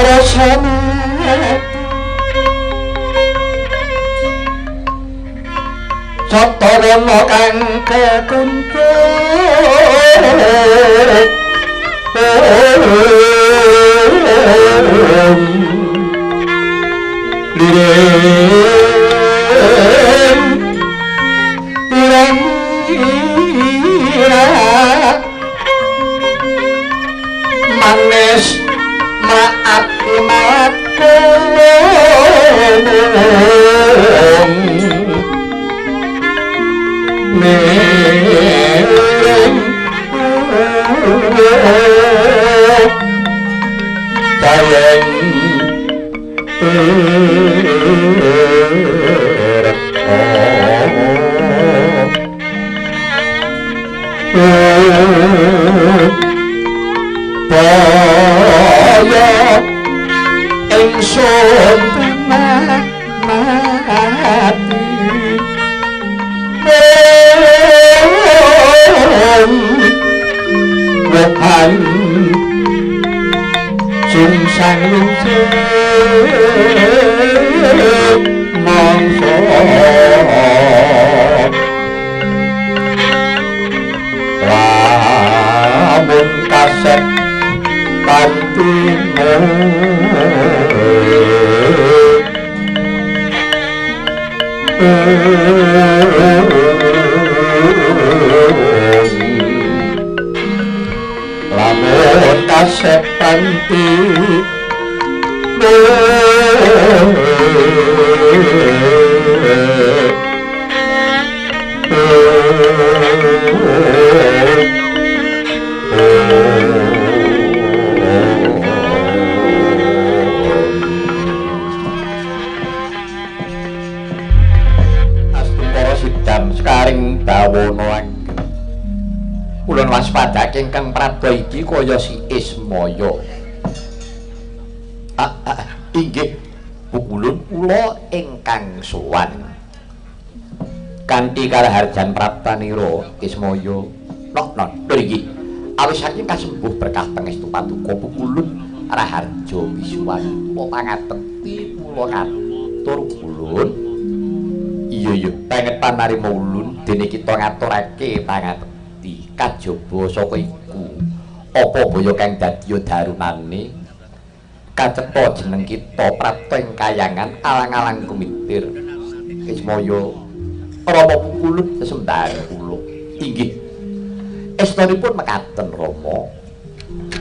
rasane Satawana kang kekuncut manis maati makulung ingsun mati Wuhan sungsang lungsir mangsa lamun kasep kantimu lamun kasep kantimu Sekaring bawana anggen kula waspadake ingkang Prabu iki kaya si Ismaya inggih pukulun kula ingkang sowan kanthi karaharjan praptanira Ismaya nok mriki awis saking kasembuh berkah pangestu paduka pukulun raharja wisuwan kula pangateti kula ngatur pukulun iya banget panarima ulun dene kita ngaturake pangateti kajaba saka iku apa baya kang dadi darunane kacetha jeneng kita prapta ing kayangan alang-alang kumitir Ismaya Rama pukulun sesembahan kula inggih estunipun mekaten Rama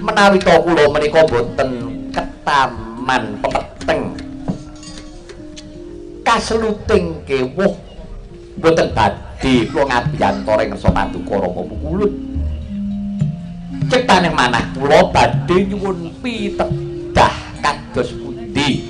menawi ta kula menika boten ketaman pepeteng kaseluting kewuh boten badhe kula ngabiyantara ing ngarsa paduka Rama pukulun ciptaning manah kula badhe nyuwun pitedah kados pundi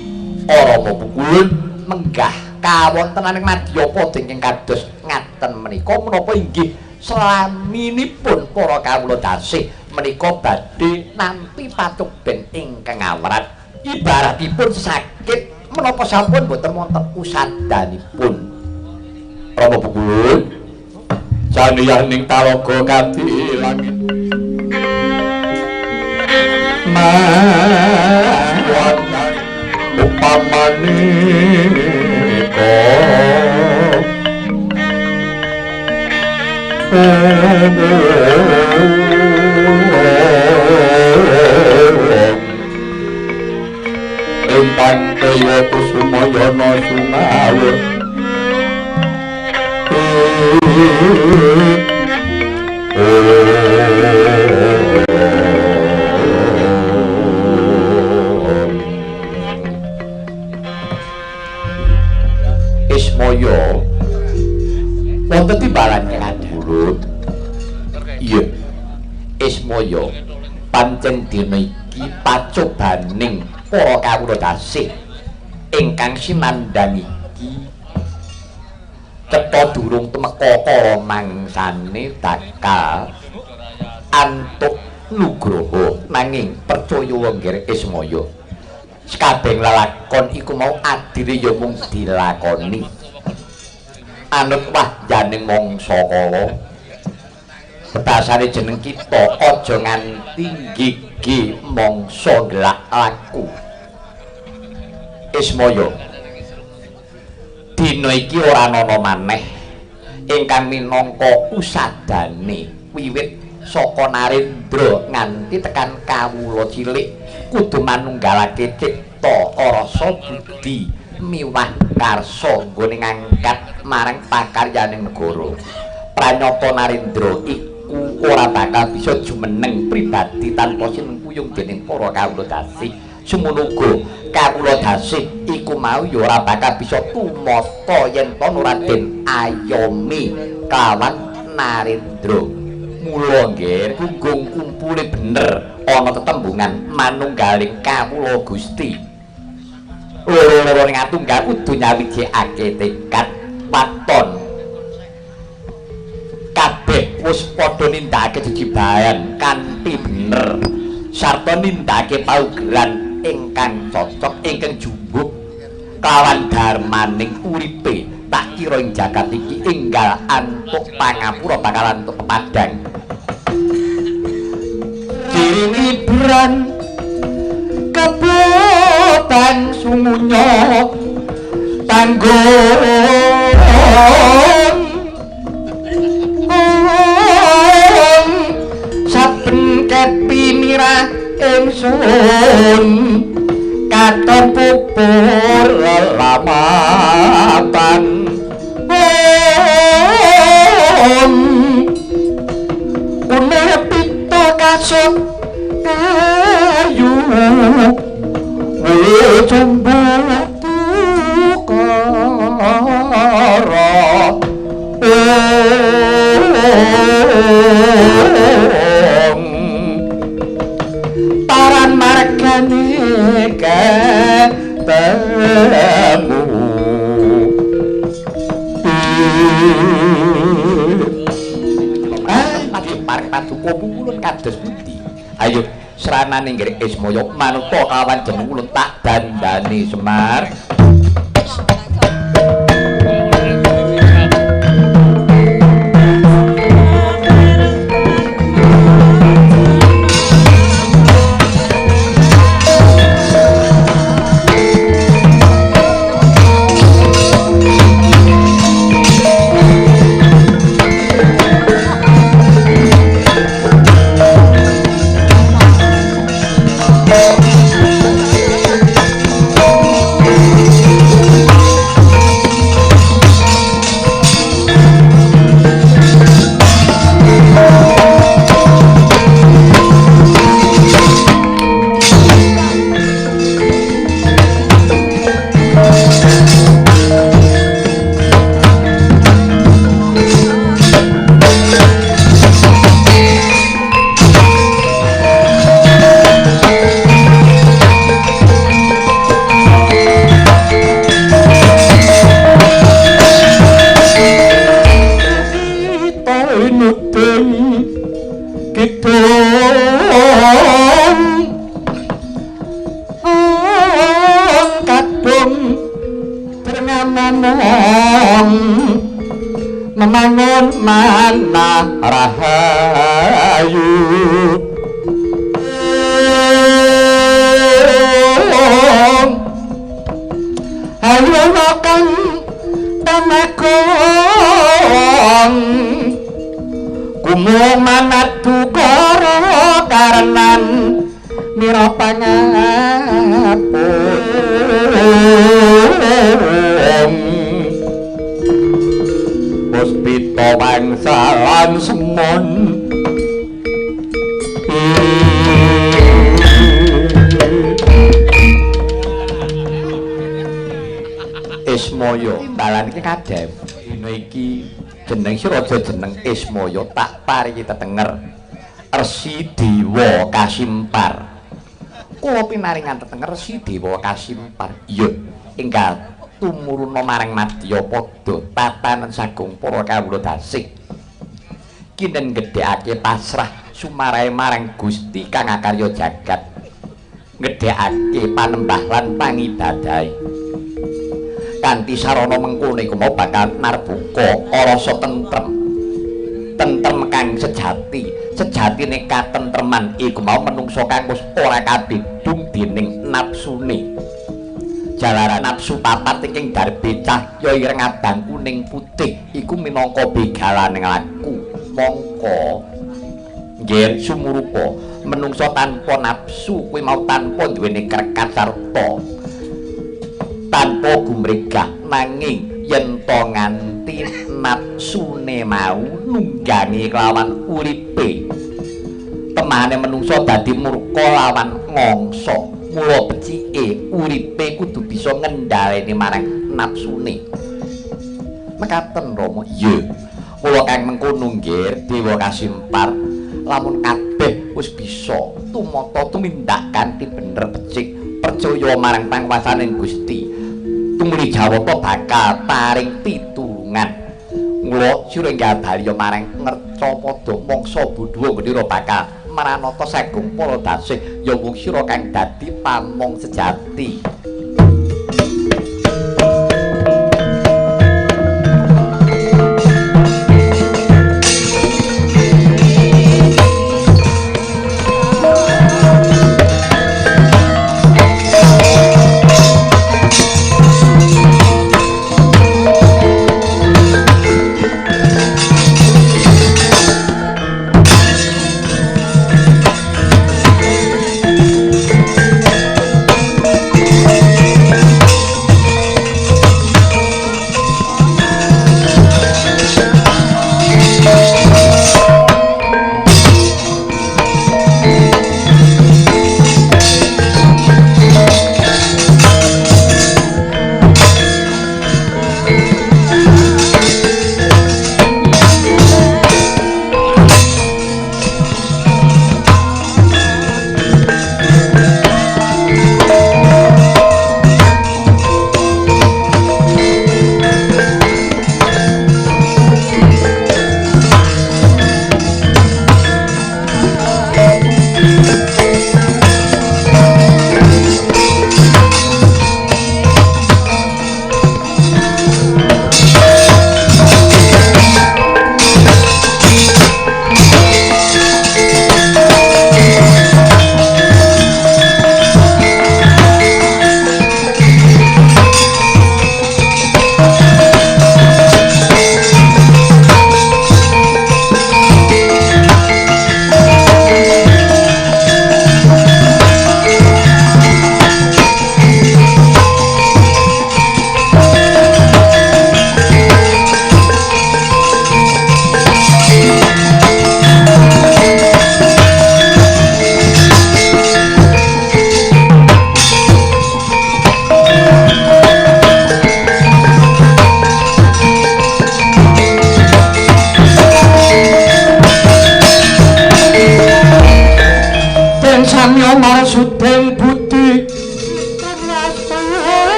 Rama pukulun menggah kawontenaning Madyapada ingkang kados ngaten menika menapa inggih slaminipun para kawula dasih menika badhe nampi patuben ingkang awrat ibaratipun sakit menapa sampun boten wonten usadanipun Rama pukulun janiyaning talaga kanthi langit mawan upamane Entang kaya kusumayana sumawur Ismaya wonten timbalan kadhulut iya Ismaya pancen dina iki pacobaning para kawula dasih ingkang sinandhang iki cetha durung temeka kala mangsane bakal antuk nugraha nanging percaya wenggir Ismaya sakabeng lalakon iku mau adire ya mung dilakoni anut wahyaning mangsa kala betasane jeneng kita aja nganti gigi mangsa ndelak laku Ismaya dina iki ora ana maneh ingkang minangka usadane wiwit saka Narendra nganti tekan kawula cilik kudu manunggalake cipta rasa budi miwah karsa nggone ngangkat marang pakaryaning negara. Pranyata Narendra iku ora bakal bisa jumeneng pribadi tanpa sinengkuyung dening para kawula dasih. Semono uga kawula dasih iku mau ya ora bakal bisa tumata yen to Raden ayomi kelawan Narendra. Mula nggih gunggung kumpule bener ana tetembungan manunggaling kawula Gusti. Loro-loro ning atunggal kudu nyawijikake tekad waton. Kabeh wis padha nindakake jejibahan kanthi bener sarta nindakake paugeran ingkang cocok ingkang jumbuh kelawan darmaning uripe tak kira ing jagat iki enggal antuk pangapura bakal antuk pepadang diribran kebotang sungunya tanggung saben kepi mirah ingsun katon pupur lelapan une pito kasut kayu jembal tukara paran margane ketemu parek paduka pulun kados pundi ayo sranane nggih Ismaya manut kawan jeneng ulun tak dandani Semar. Memangun mana rahayu ayo makan tamakon kumu manat tukara karenan mira pangapun Puspita wangsalan semun Ismaya dalan iki kadhep dina iki jeneng Siraja jeneng Ismaya tak paringi tetenger Resi Dewa Kasimpar kula pinaringan tetenger Resi Dewa Kasimpar iya enggal tumuruna marang madya padha tatanen sagung para kawula dasih kinten gedhekake pasrah sumarahe marang Gusti kang akarya jagat ngedhekake panembah lan pangibadahe kanthi sarana mengkono iku mau bakal narbuka rasa tentrem kang sejatine katentreman iku mau menungso kang wis ora kabedung dening napsune jalaran nafsu papat ing darbe cahya ireng abang kuning putih iku minangka begalaning laku mongko nggih sumurupa menungso tanpa nafsu kuwi mau tanpa duweni krekat sarta tanpa gumregah nanging yen to nganti nafsune mau nunggangi kelawan uripe temane menungso dadi murka lawan ngongso mula becike uripe kudu bisa ngendhaleni marang nafsune mekaten Rama iya mula kang mengkono nggih Dewa Kasimpar lamun kabeh wis bisa tumata tumindak kanthi bener becik percaya marang pangwasaning Gusti tumuli Jawata bakal paring pitulungan mula sira nggih marang ngerca padha mangsa Budhuwa ngendira bakal maranata sagung para dasih ya wong sira kang dadi pamong sejati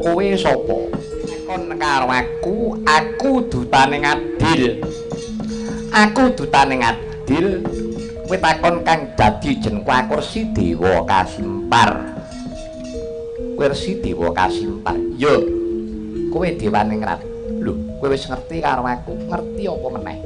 kowe sapa kon karo aku dutaning adil kowe takon kang dadi jenengku aku Resi Dewa Kasimpar yo kowe dewaning rat lho kowe wis ngerti karo aku ngerti apa meneh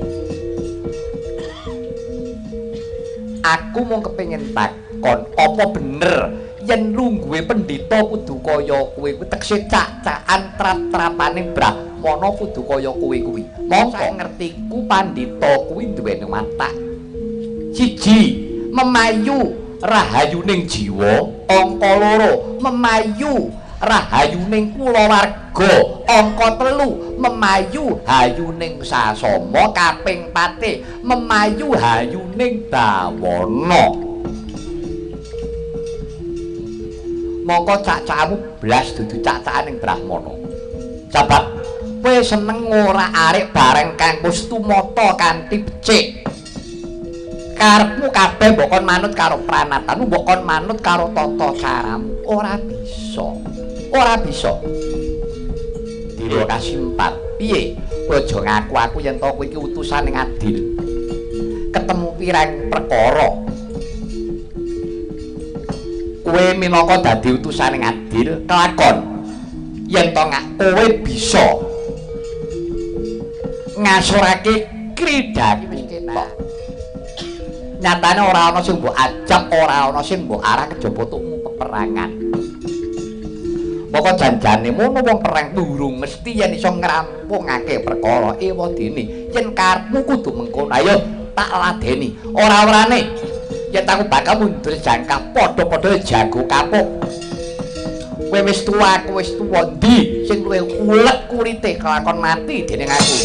aku mung kepengin takon apa bener yen lungguhe pendhita kudu kaya kowe kuwi tekse cak-cakan trap-trapaning Brahmana kudu kaya kowe kuwi. Mongko ngertiku pandhita kuwi duweni watak. Siji, memayu rahayuning jiwa, angka loro, memayu rahayuning kulawarga, angka telu, memayu hayuning sasama, kaping 4 memayu hayuning dawana. Mongko cak-cakamu blas dudu cak-cakaning Brahmana. Sebab kowe seneng ora arek bareng kang wis tumata kanthi becik. Karepmu kabeh mbok kon manut karo pranatamu, mbok kon manut karo tata caramu, ora bisa. ora bisa. Dira kasimpat. Piye? Aja ngaku aku yen to kowe iki utusan ing adil. Ketemu pirang perkara. Kowe minangka dadi utusan ing adil, kelakon yen to kowe bisa ngasorake krida iki wis ketok. Nyatane ora ana sing mbok ajab, ora ana sing mbok arah kejaba tukmu peperangan. Pokok janjane mono wong perang durung mesti yen iso ngrampungake perkara ewadene. Yen karepmu kudu mengkono. Ayo tak ladeni. Ora-orane yen aku bakal mundur jangkah padha-padha jago kapuk. Kowe wis tuwa, aku wis tuwa. Ndi sing luwih ulet kulite kelakon mati dening aku?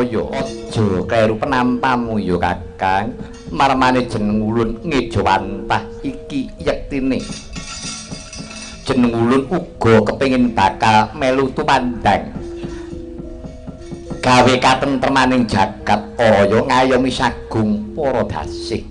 Aja kleru penampamu ya Kakang. Marmane jeneng ulun ngejawantah iki yektine. Jeneng ulun uga kepengin bakal melu tumandang gawe katentremaning jagat raya ngayomi sagung para dasih.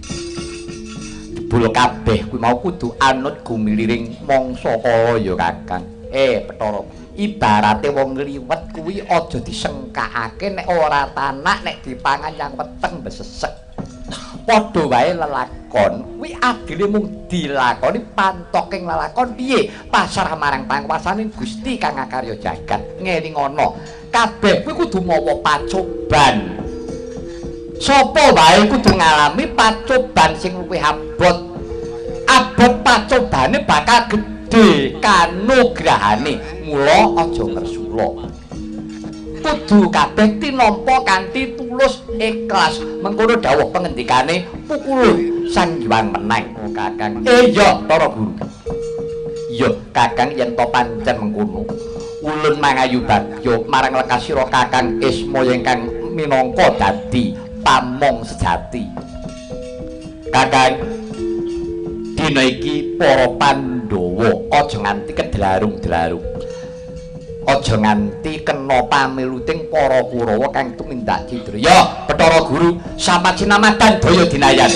Jebul kabeh kuwi mau kudu anut gumiliring mangsa kala ya Kakang. Bathara, ibarate wong liwet kuwi aja disengkakake nek ora tanak, nek dipangan yang weteng besesek. Padha wae lelakon kuwi adile mung dilakoni pantoking lelakon piye pasrah marang panguwasaning Gusti kang ngakarya jagat. Ngelingono kabeh kuwi kudu mawa pacoban. Sapa wae kudu ngalami pacoban sing luwih abot. Abot pacobane bakal gedhe kanugrahane. Mula aja ngersula. Kudu kabeh tinampa kanthi tulus ikhlas. Mengkono dawuh pengendikane Pukulun Sang Hyang Meneng. Kakang. Iya, para guru. Iya, Kakang yen to pancen mengkono. Ulun mangayu bagya marang lekasira Kakang Ismaya ingkang minangka dadi pamong sejati. Kakang, dina iki para Pandhawa aja nganti kedlarung-dlarung. Aja nganti kena pamiluting para Kurawa kang tumindak cidra. Ya, Bathara Guru, sampat sinamadan daya dinayan.